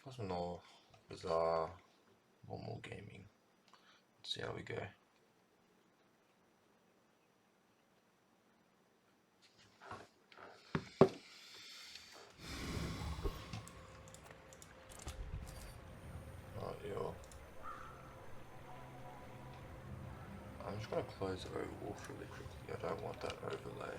Plus no Bazaar, normal gaming. Let's see how we go. Oh, yo. I'm just gonna close Overwolf really quickly. I don't want that overlay.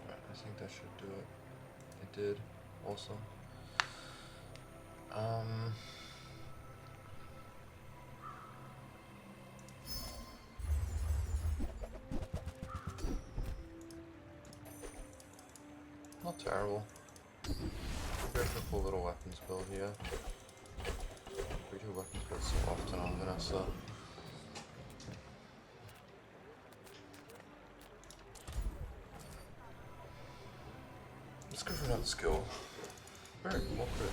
I think that should do it. It did. Awesome. Not terrible. Go for a cool little weapons build here. We do weapons builds so often on Vanessa. Let's go for another skill. Very more crit.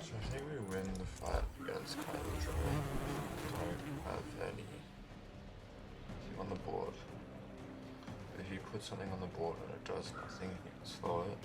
So I think we win the fight against Kyver Drone. Don't have any on the board. If you put something on the board and it does nothing, you can slow it.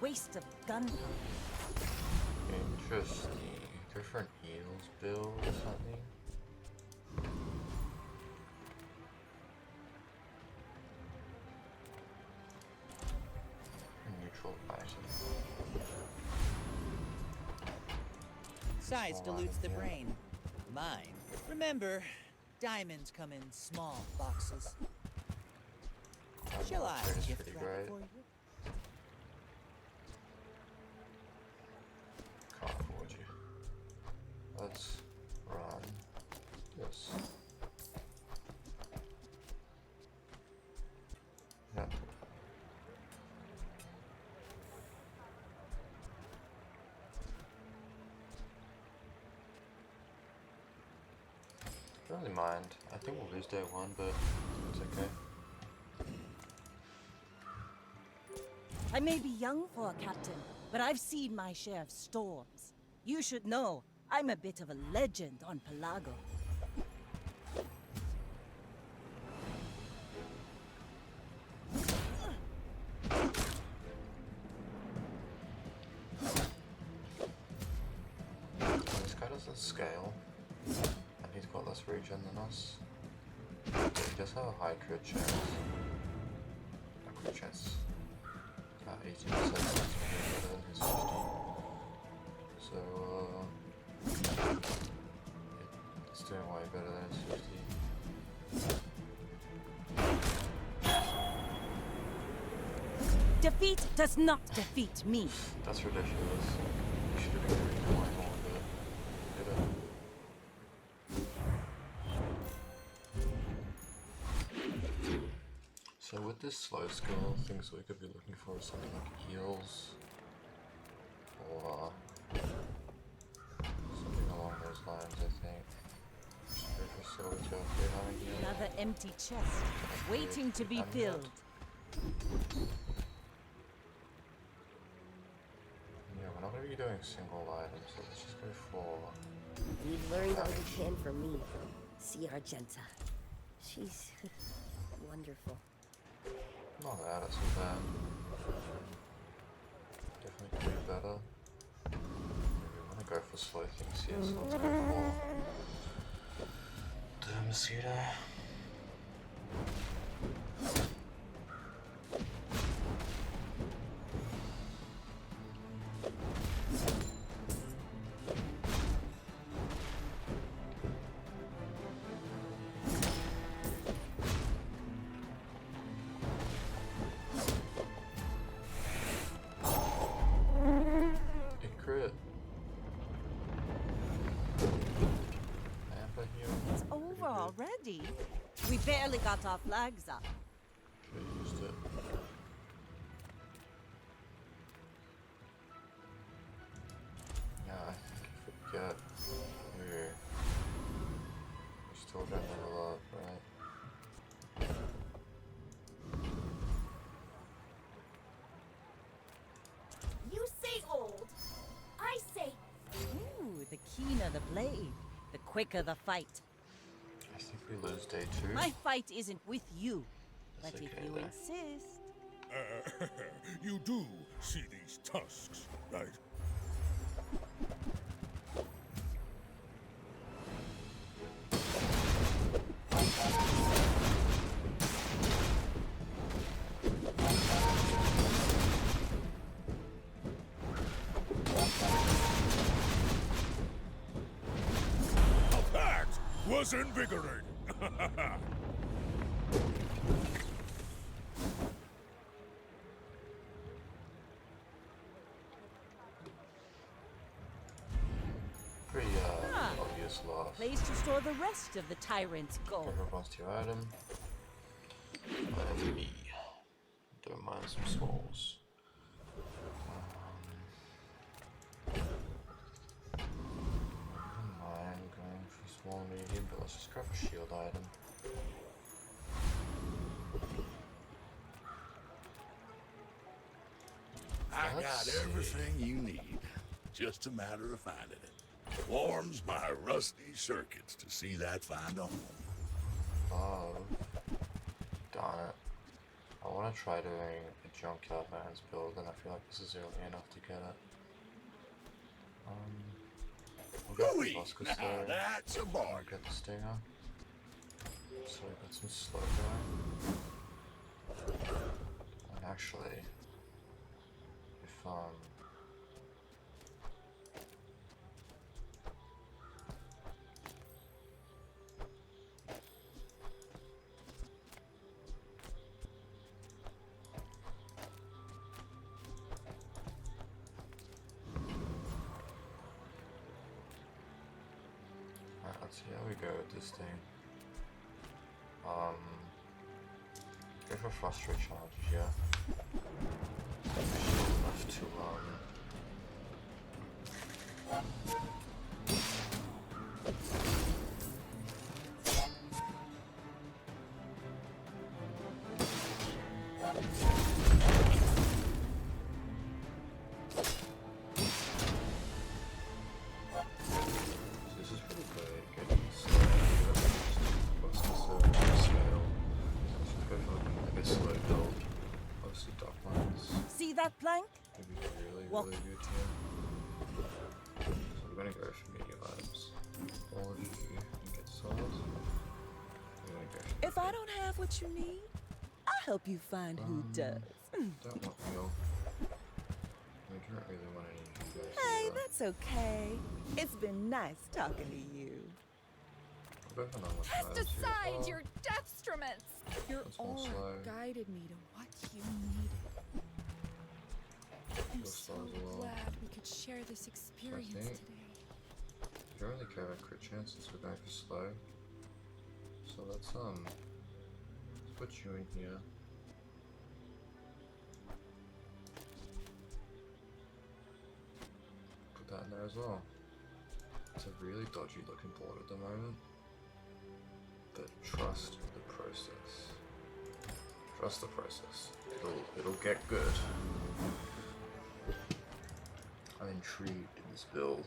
Waste of gunpowder. Interesting. Different heals build or something. Neutral item. Size dilutes the brain. Mine. Remember, diamonds come in small boxes. Shall I gift wrap it for you? Let's run this. Yeah. Don't really mind. I think we'll lose day one, but it's okay. I may be young for a captain, but I've seen my share of storms. You should know, I'm a bit of a legend on Pelago. This guy doesn't scale, and he's got less regen than us. He does have a high crit chance. A crit chance. About 80%, that's better than his 50. So, it's doing way better than his 50. Defeat does not defeat me. That's ridiculous. You should have been doing way more, but did it. So with this slow skill, things we could be looking for is something like heals, or something along those lines, I think. Another empty chest, waiting to be filled. Yeah, we're not going to be doing single items, so let's just go for... We've learned all we can from me. See Argenta. She's wonderful. Not bad, that's not bad. Definitely could be better. Maybe we want to go for slow things here, so let's go for the mosquito. already? We barely got our flags up. Should've used it. Yeah, I think if we get here, we're still gonna level up, right? You say old. I say Ooh, the keener the blade, the quicker the fight. I think we lose day 2. My fight isn't with you, That's but if okay you there. insist. You do see these tusks, right? That was invigorating. Pretty obvious loss. Place to store the rest of the tyrant's gold. Cover bonus to your item. And me. Don't mind some smalls. I'm going for small and medium, but let's just grab a shield item. I Let's got see. everything you need. Just a matter of finding it. Warms my rusty circuits to see that find a home. Oh, darn it. I want to try doing a junkyard man's build, and I feel like this is early enough to get it. We'll go for Hooey! Proboscis Now there. that's a I'll bargain. get the stinger. So we got some slow going. And actually, if alright, let's see how we go with this thing. Go for frustrate charges, yeah. Shield enough to this is pretty good. Getting slow. What's the scale? Let's go for like a slow build. Obviously, dock lines. See that plank? Would be really, Walk. really good here. So we're gonna go for medium items. All of you can get swords. We're gonna go for If I don't have what you need, I'll help you find who does. don't want meal. We don't really want any of you guys. Hey, either. that's okay. It's been nice talking to you. We'll go for normal Test items here. aside Oh, your deathstruments. Your That's more aura slow. guided me to what you needed. I'm Feel so slow as well. glad we could share this experience think- today. We don't really care about crit chances, we're going for slow. So let's put you in here. Put that in there as well. It's a really dodgy looking board at the moment. But trust the process. Trust the process. It'll get good. I'm intrigued in this build.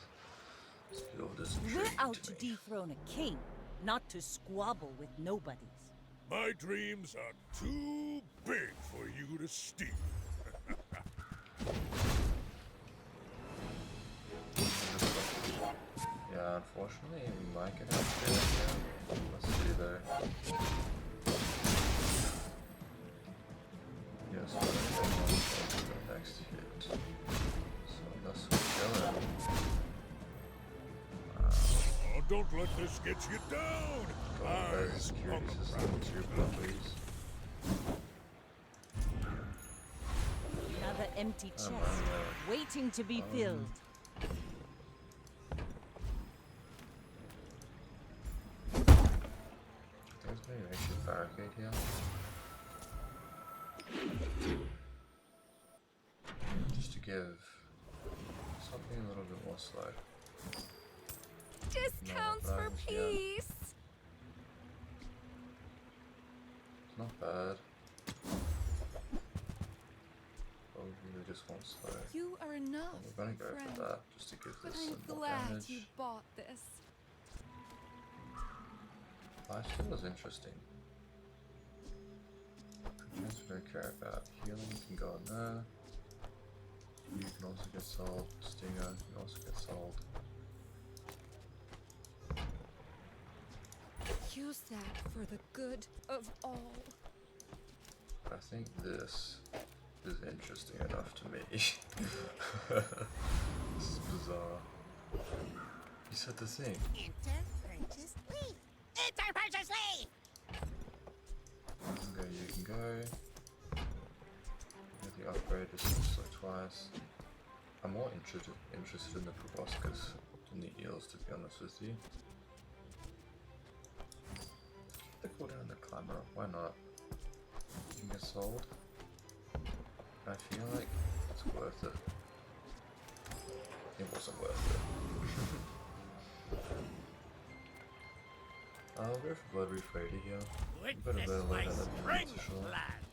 This build is We're intriguing out to to me. dethrone a king, not to squabble with nobodies. My dreams are too big for you to steal. Yeah, unfortunately, we might get out of here. Let's see though. Yes, we're gonna get one for the next hit. So let's go in. Oh, don't let this get you down. Got Eyes the on security the system, prize. two puppies. Another empty Oh, chest, man, waiting to be filled. barricade here. Just to give something a little bit more slow. Discounts No, for that was- yeah. peace. It's not bad. But we really just want slow. You are enough, And we're gonna go friend. for that just to give But this I'm some more glad damage. you bought this. Lifesteal is interesting. Chance we don't care about. Healing can go in there. You can also get sold. Stinger can also get sold. Use that for the good of all. I think this is interesting enough to me. This is bizarre. You said the thing. Enter purchase leave. Enter purchase leave. You can go. Get the upgrade is also twice. I'm more interested in the proboscis than the eels, to be honest with you. They call down the climber. Why not? You can get sold. I feel like it's worth it. It wasn't worth it. I'll go for Blood Reef Raider here. Better Witness load my than a spring for sure. plans.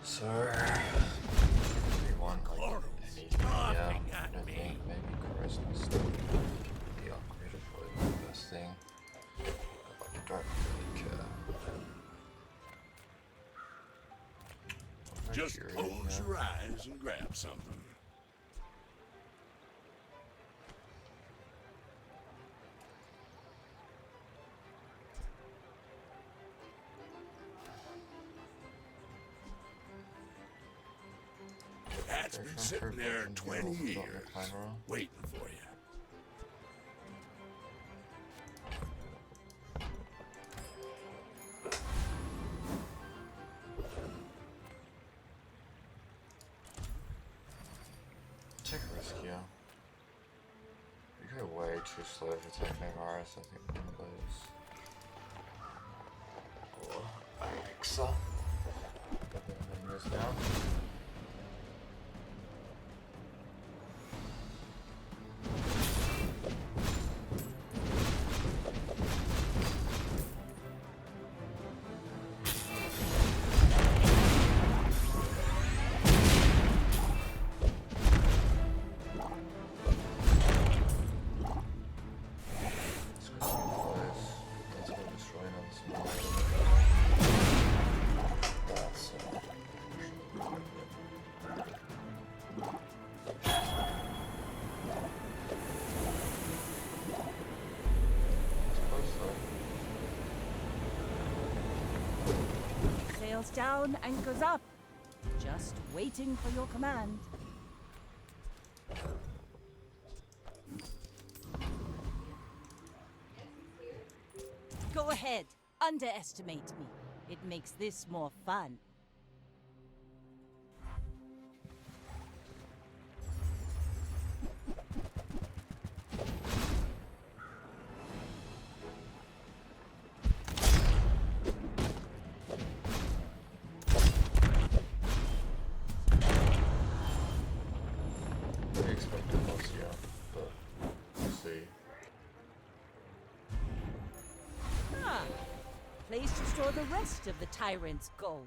So, we want like anything, yeah. I think maybe charisma still be upgraded, probably the best thing. But I don't really care. I'm Just curious close now. your eyes and grab something. That's been sitting there 20 years, waiting for you. Take a risk here. You go way too slow for taking virus, I think one of those. Or Alexa. Got the numbers now. Sails down, anchors up. Just waiting for your command. Go ahead, underestimate me. It makes this more fun. I expect it was, yeah, but we'll see. Ah, place to store the rest of the tyrant's gold.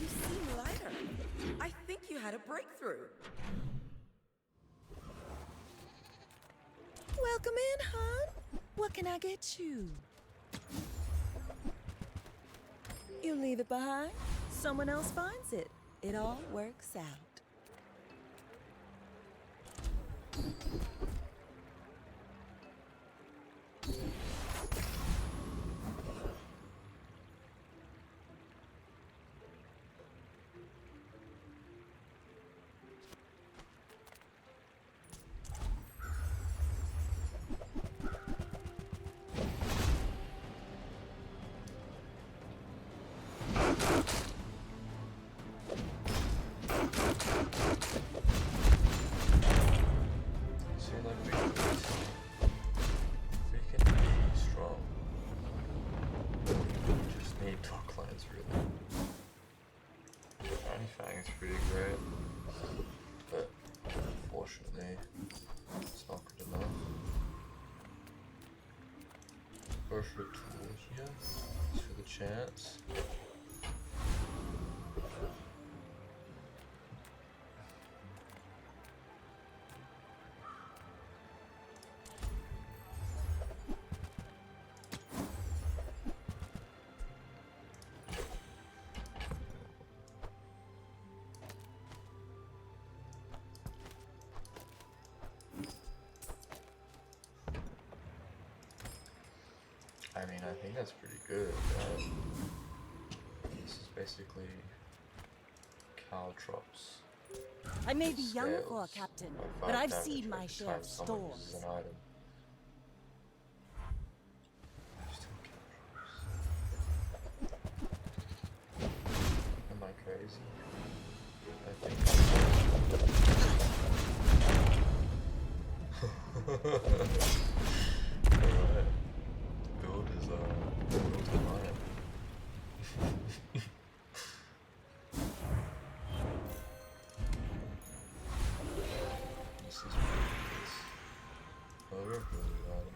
You seem lighter. I think you had a breakthrough. Welcome in, hon. What can I get you? You leave it behind, someone else finds it. It all works out. it's pretty great, but unfortunately, it's not good enough. Go for a tool here, just for the chance. I mean, I think that's pretty good. This is basically caltrops. I may be young for a Scales captain, of but 5 I've damage seen my every share time of someone uses storms. an item. Am I crazy? I think alright. Build is build is mine. This is ridiculous. Another ability item.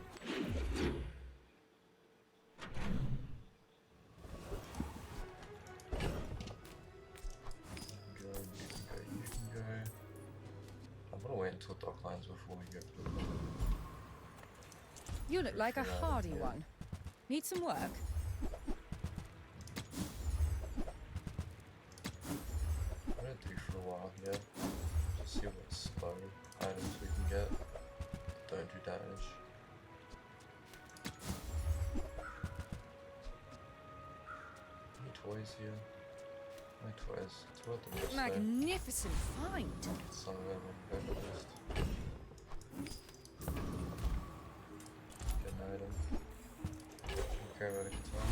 You can go, you can go. I'm gonna wait until Docklines before we get blue. You look like a hardy Yeah. one. Need some work? I'm gonna do for a while here. Just see what slow items we can get. Don't do damage. Any toys here? No toys. It's worth the risk though. Magnificent find. Some of them are very list. Get an item. Don't care about a guitar.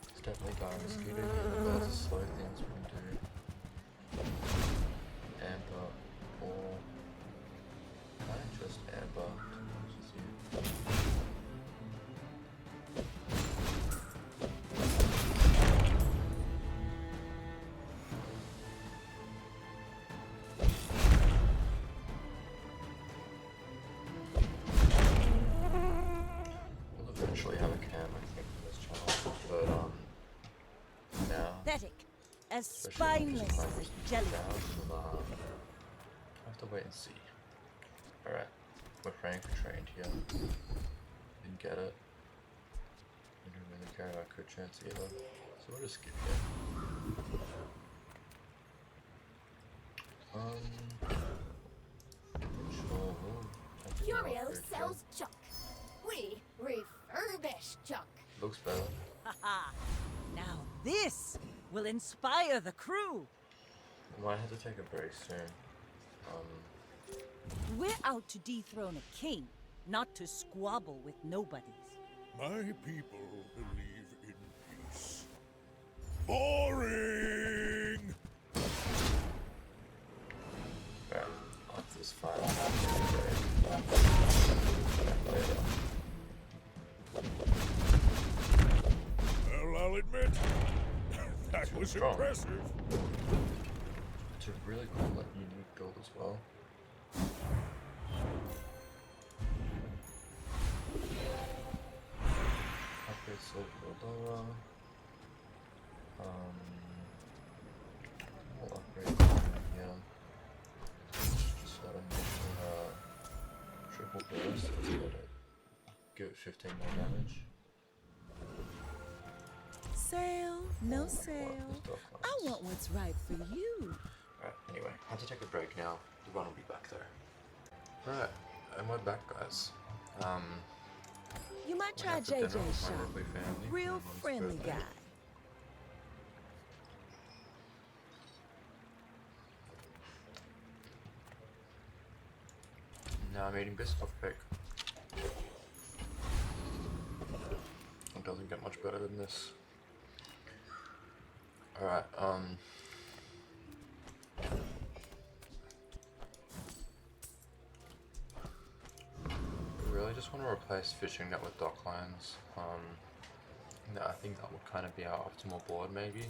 It's definitely guaranteed. Lots of slow things we can do. Amber or not just amber. Just you. We'll eventually have a cam, I think, for this channel, but now, Pathetic, as especially when spineless this as time a jellyfish. down, we'll, I have to wait and see. Alright, we're praying for trained here. Didn't get it. We don't really care about crit chance either, so we'll just skip here. Sure, we'll jump in Curio our crit sells chance. junk. We refurbish junk. Looks better. Haha! Now this will inspire the crew. We might have to take a break soon. We're out to dethrone a king, not to squabble with nobodies. My people believe in peace. Boring! Alright, after this fight, I'll have to back later. Well, I'll admit, that was strong. impressive. It's a really cool, like, unique build as well. Upgrade silver lower. We'll upgrade here. Just let him triple burst. Let's get it. Give it 15 more damage. Sale, no Oh, sale. what the I want what's right for you. Alright, anyway, I have to take a break now. The run will be back there. Alright, and we're back, guys. You might I try had for dinner JJ's with my shop. lovely family for Real my mum's friendly birthday. guy. Now I'm eating biscuit cake. It doesn't get much better than this. Alright, I really just want to replace fishing net with dock lines. Yeah, I think that would kind of be our optimal board, maybe.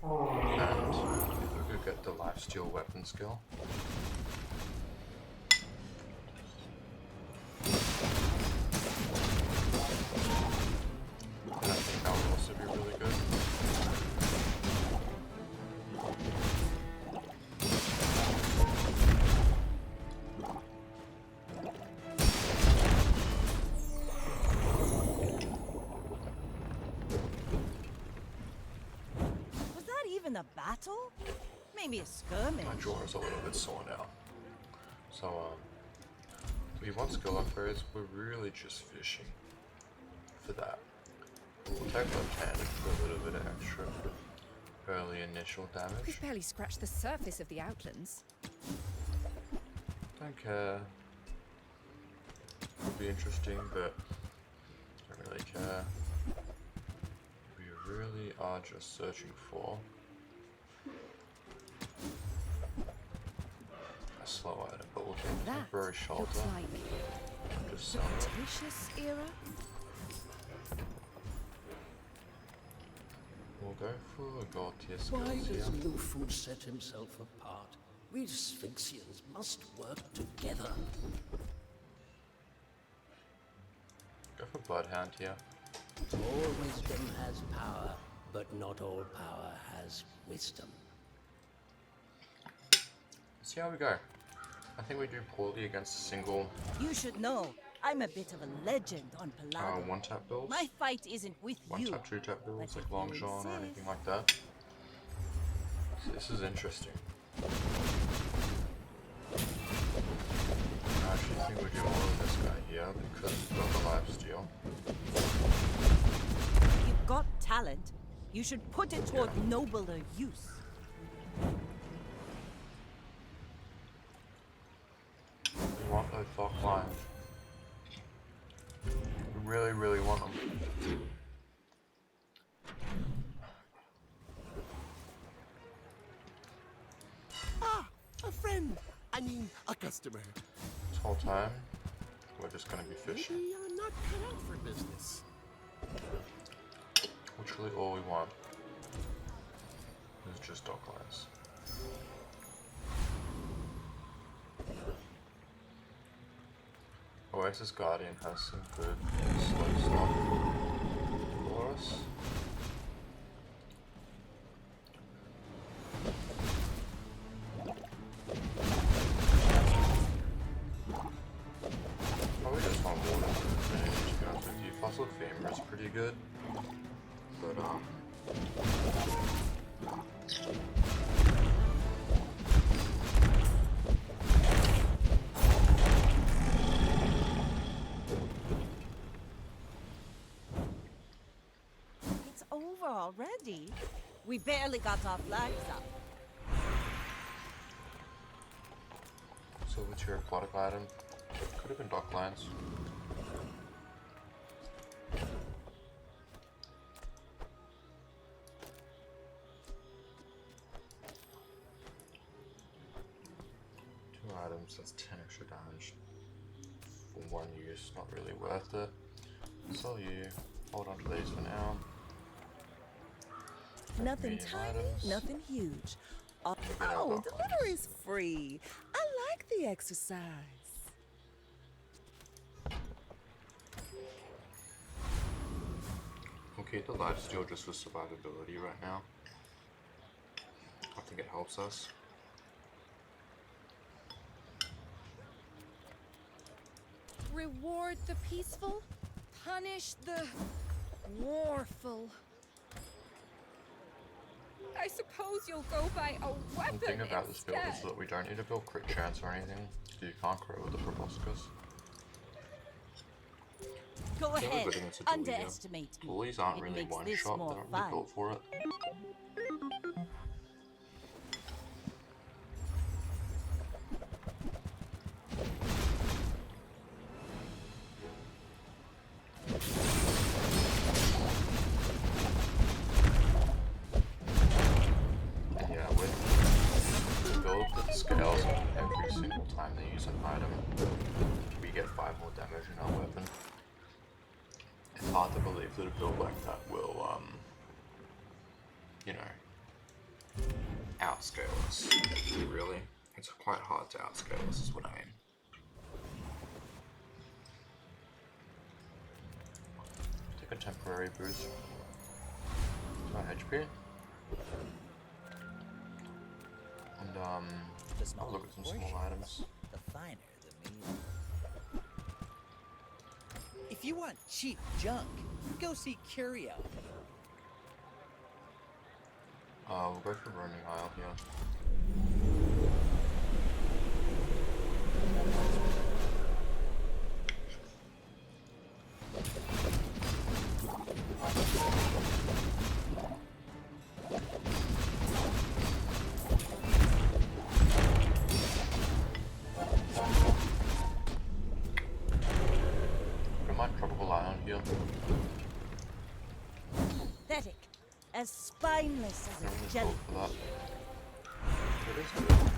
And if we could get the lifesteal weapon skill. And I think that would also be really good. Was that even a battle? Maybe a skirmish. My jaw is a little bit sore now. So, we want skill upgrades, we're really just fishing for that. We'll take left-handed for a little bit of extra early initial damage. We've barely scratched the surface of the Outlands. Don't care. Would be interesting, but don't really care. We really are just searching for a slow item, but we'll take a That temporary shelter. looks like Just the sell it. Cretaceous era. We'll go for a gold tier Why skills here. does Lufu set himself apart? We Sphinxians must work together. Go for Bloodhound here. All wisdom has power, but not all power has wisdom. See how we go. I think we do poorly against a single You should know, I'm a bit of a legend on Pelago. one-tap builds. My fight isn't with you. One-tap, two-tap builds, But like if Long you John or insist. anything like that. So this is interesting. I actually think we do all of this guy here because we've got the lifesteal. You've got talent. You should put it toward nobler use. We want those dock lines. We really, really want them. Ah, a friend. I mean, a customer. This whole time, we're just gonna be fishing. Maybe I'm not cut out for business. Literally all we want is just dock lines. Oasis Guardian has some good slow stuff for us. Probably just want water to finish, to be honest with you. Fossil Femur is pretty good, but It's over already. We barely got our flags up. so what's your aquatic item? Could have been dock lines. Two items, that's 10 extra damage. For one use, not really worth it. Sell you, hold on to these for now. Nothing Medium tiny, items. nothing huge. Oh, get our dock lines. delivery's free. I like the exercise. We'll keep the lifesteal just for survivability right now. I think it helps us. Reward the peaceful, punish the warful. I suppose you'll go by a The weapon thing about this build is instead. that we don't need to build crit chance or anything. You can't grow with the Proboscis. Go The other ahead, good thing is a dual here. underestimate me. Bullies aren't It really makes one this shot, more they're not really fun. built for it. Yeah, with the build that scales every single time they use an item, we get 5 more damage in our weapon. It's hard to believe that are built like that will, you know, outscale us. Really, it's quite hard to outscale us, is what I mean. Take a temporary boost to my HP. And I'll look at some small items. The finer the meal. If you want cheap junk, go see Curio. We'll go for roaming aisle here. Pathetic. As spineless as a jellyfish. It is good.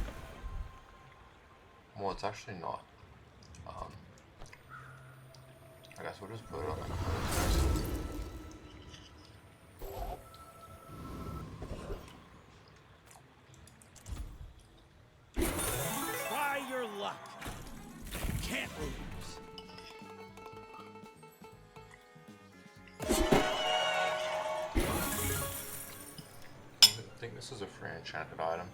Well, it's actually not. I guess we'll just put it on the clothes. Try your luck. Can't lose. I think this is a free enchanted item.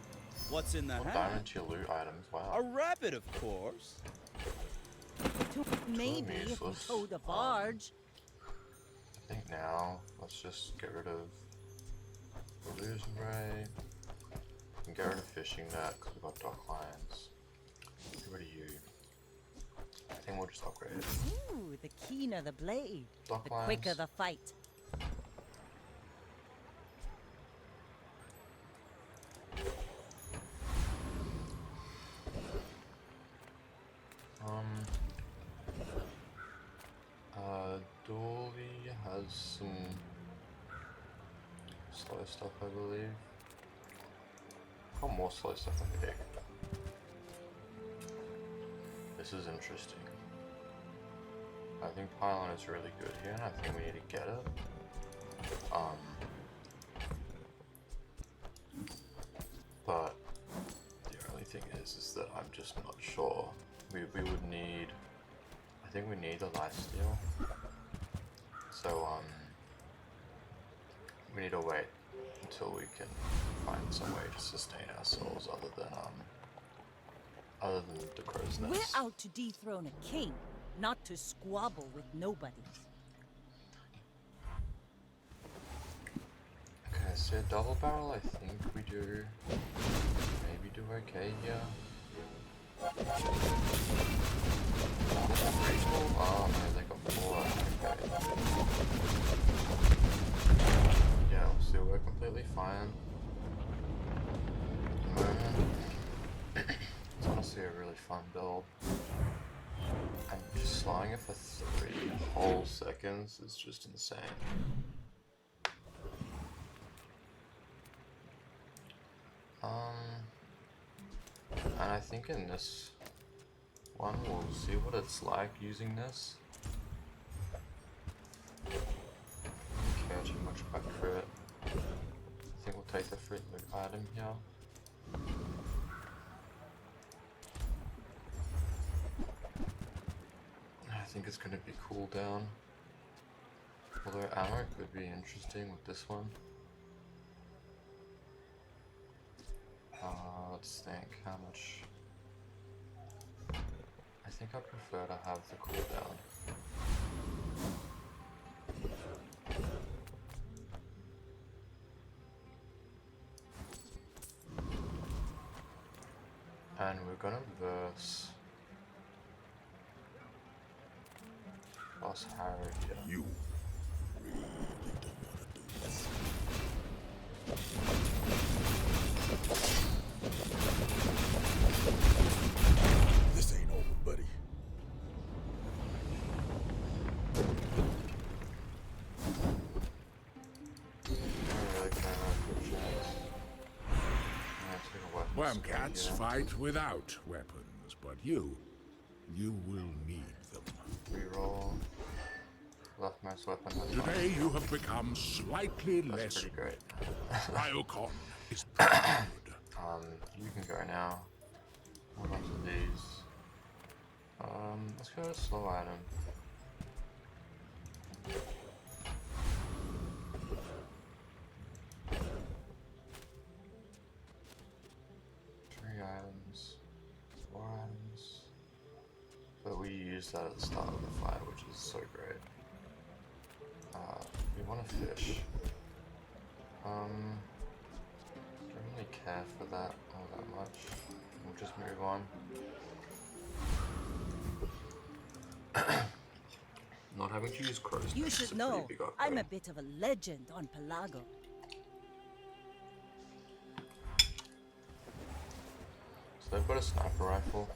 What's in the hat? Diamond tier loot items, wow. A rabbit, of course. Maybe if we towed a barge. I think now, let's just get rid of illusion ray. And get rid of fishing net, because we've got dock lions. Get rid of you. I think we'll just upgrade it. Ooh, the keener the blade, Dock the lions. quicker the fight. Dolly has some slow stuff, I believe. Got more slow stuff than the deck. This is interesting. I think Pylon is really good here, and I think we need to get it. But the only thing is that I'm just not sure. We would need. I think we need a lifesteal. So we need to wait until we can find some way to sustain ourselves other than the crow's nest. We're out to dethrone a king, not to squabble with nobodies. Okay, so double barrel, I think we do maybe do okay here. Oh no, they got 4. Okay. Yeah, so we're completely fine at the moment. It's honestly a really fun build. And just slowing it for 3 whole seconds is just insane. And I think in this one we'll see what it's like using this. I don't care too much about crit. I think we'll take the free loot item here. I think it's going to be cooldown. Although ammo could be interesting with this one. Let's think how much. I think I prefer to have the cooldown. And we're gonna verse Boss Harry here. You really don't want to do this. This ain't over, buddy. Wham-cats fight without weapons, but you will need them. Reroll. Leftmost weapon has Today you have become slightly That's less. pretty great. Cryocon is pretty good. You can go now. Hold on to these. Let's go to slow item. Three items. 4 items. But we use that at the start of the fight, which is so great. We want a fish. Don't really care for that all that much. We'll just move on. Not having to use crow's You nest is should a pretty know, big I'm a upgrade. bit of a legend on Pelago. So they've got a sniper rifle.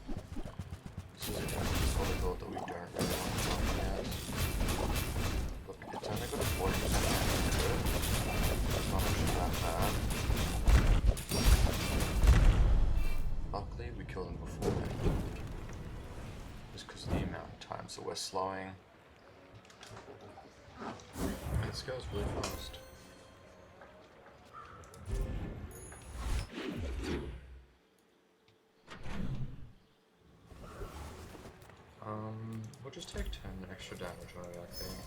This is a sort of build that we don't really want to run yet. Look, it's only got a 40% damage to it. It's not actually that bad. Luckily, we killed them before then. Just because of the amount of times that we're slowing. And this goes really fast. We'll just take 10 extra damage on it, I think.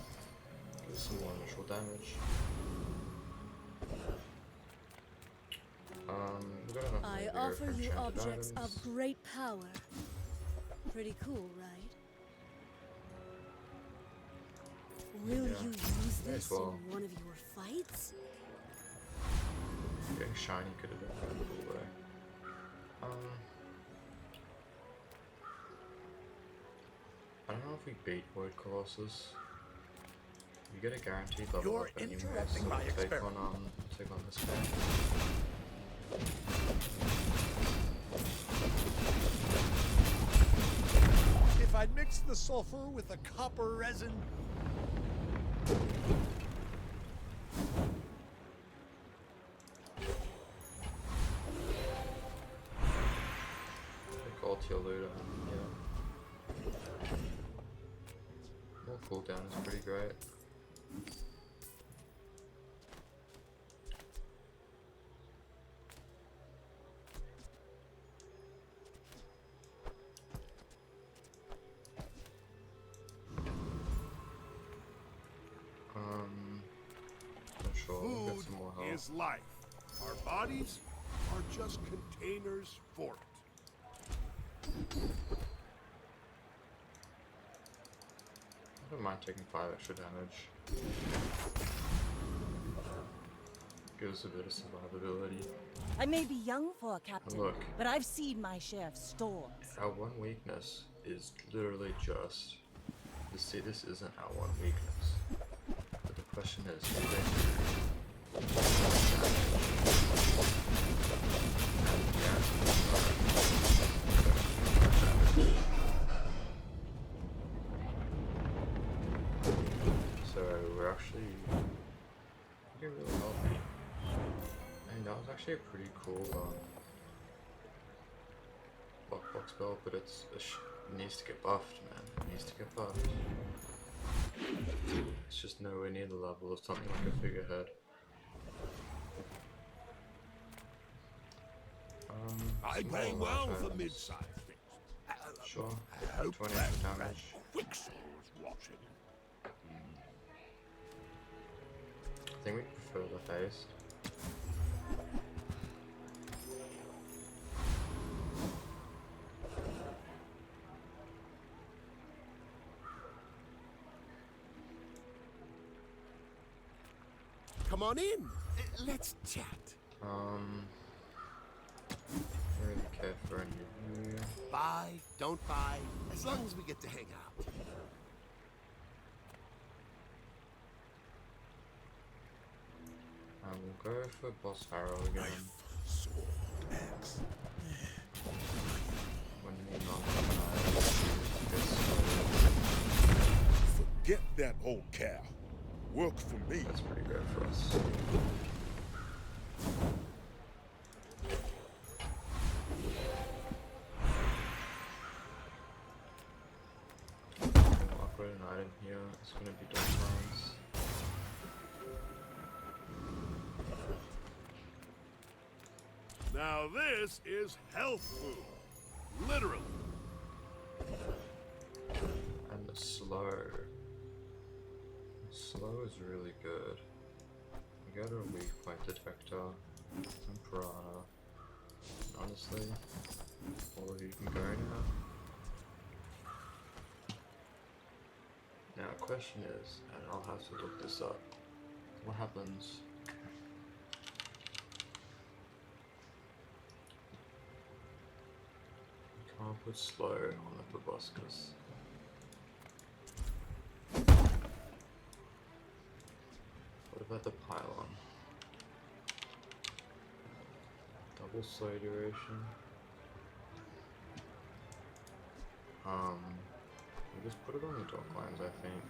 Give us some more initial damage. We got enough I here offer for you enchanted objects items. of great power. Pretty cool, right? Will Yeah, you use may this as well. in one of your fights? Getting shiny could have been a little way. I don't know if we beat Void Colossus. You get a guaranteed level You're up anyway, so interrupting my we'll take experiment. on this guy. If I'd mixed the sulfur with the copper resin, Take all to your loot, yeah. More cooldown is pretty great. Not sure, we'll get Food some more health. is life. Our bodies are just containers for it. I don't mind taking 5 extra damage. Gives us a bit of survivability. I may be young for a captain, Look. but I've seen my share of storms. Our one weakness is literally just... See, this isn't our one weakness. But the question is, do they So we're actually getting really healthy. And that was actually a pretty cool lockbox spell, but it needs to get buffed, man. It needs to get buffed. It's just nowhere near the level of something like a figurehead. I some pay more well large for items. mid-sized things. Sure. I hope 20 that extra damage. Quicksilver's watching. I think we prefer the haste. come on in. Let's chat. Don't really care for any of you. Buy, don't buy, as long as we get to hang out. We'll go for Boss Harrow again. Sword, axe. When we not have Forget that old cow. Work for me. That's pretty good for us. Upgrade an in here is going to be docklands. Now this is health food. Literally. And the slow. The slow is really good. You got a weak point detector and piranha. Honestly, all of you can go now. Now, the question is, and I'll have to look this up, what happens you can't put slow on the Proboscis. What about the pylon? Double slow duration. We just put it on the docklines, I think.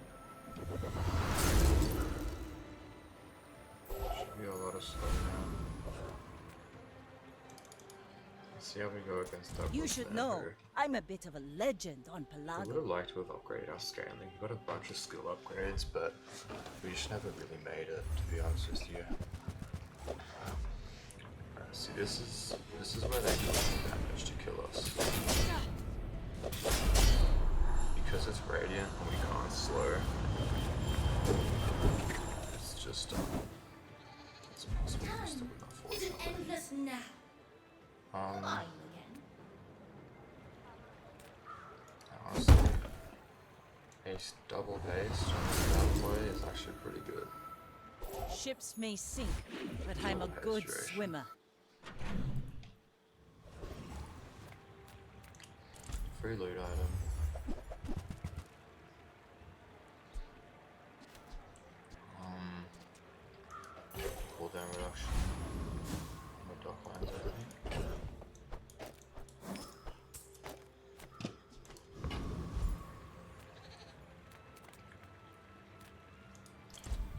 Should be a lot of slow now. Let's see how we go against that. You should know, I'm a bit of a legend on I would Pelago. have liked to have upgraded our scaling. We got a bunch of skill upgrades, but we just never really made it, to be honest with you. See, this is where they do damage to kill us. Because it's radiant and we can't slow. It's just it's impossible for us to win, unfortunately. Endless now. Honestly, haste double haste on that play is actually pretty good. Ships may sink, but I'm a good swimmer. Free loot item. Cooldown reduction on the docklines, I think.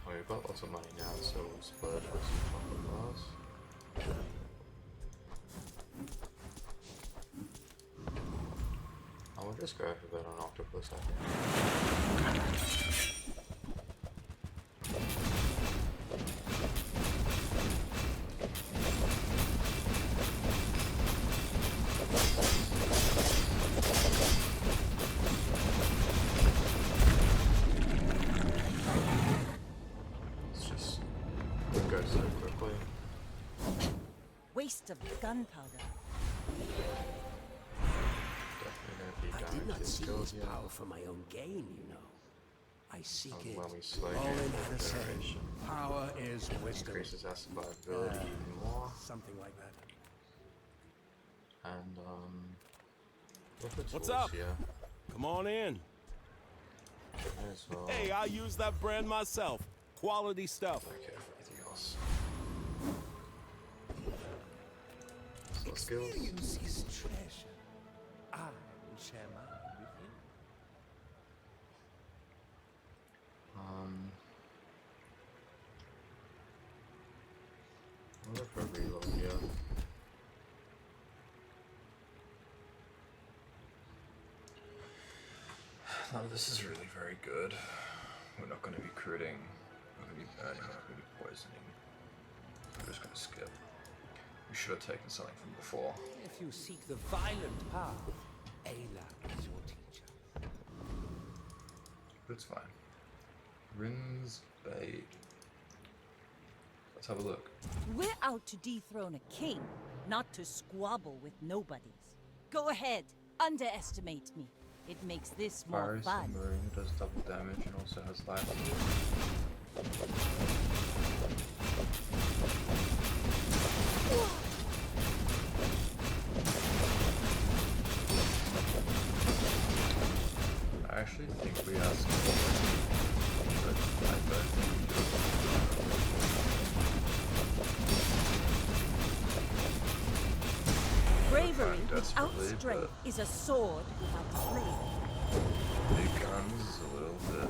Oh, we've got lots of money now, so we'll splurge for some chocolate bars. I will just go for that on octopus, I think. It's just, it goes so quickly. Waste of gunpowder. I did not seek this power for my own gain, you know. I seek it When we slow all down in the same. generation, Power is wisdom. increases our survivability even more. Something like that. And look at What's tools up? here. Come on in. May as well Hey, I use that brand myself. Quality stuff. take care of everything else. So skills. Experience is treasure. I will share mine with you. I wonder if I reload here. None of this is really very good. We're not going to be critting, we're going to be burning, we're not going to be poisoning. We're just going to skip. We should have taken something from before. If you seek the violent path, Ayla is your teacher. But it's fine. Rin's Bade. Let's have a look. We're out to dethrone a king, not to squabble with nobodies. Go ahead, underestimate me. It makes this more Fiery fun. Submarine does double damage and also has life. I actually think we asked but I don't think we do. Bravery without desperately, strength is a sword without a blade. Big guns is a little bit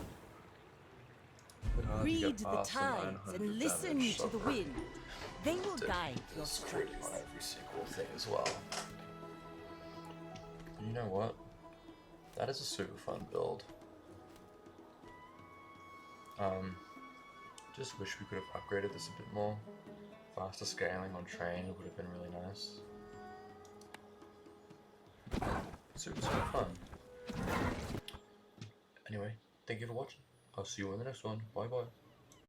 hard to Read get the past tides 900 and listen damage, to so the wind. They will guide your it's trading steps. on every single thing as well. You know what? That is a super fun build. Just wish we could have upgraded this a bit more. Faster scaling on train would have been really nice. Super fun. Anyway, thank you for watching. I'll see you in the next one. Bye bye.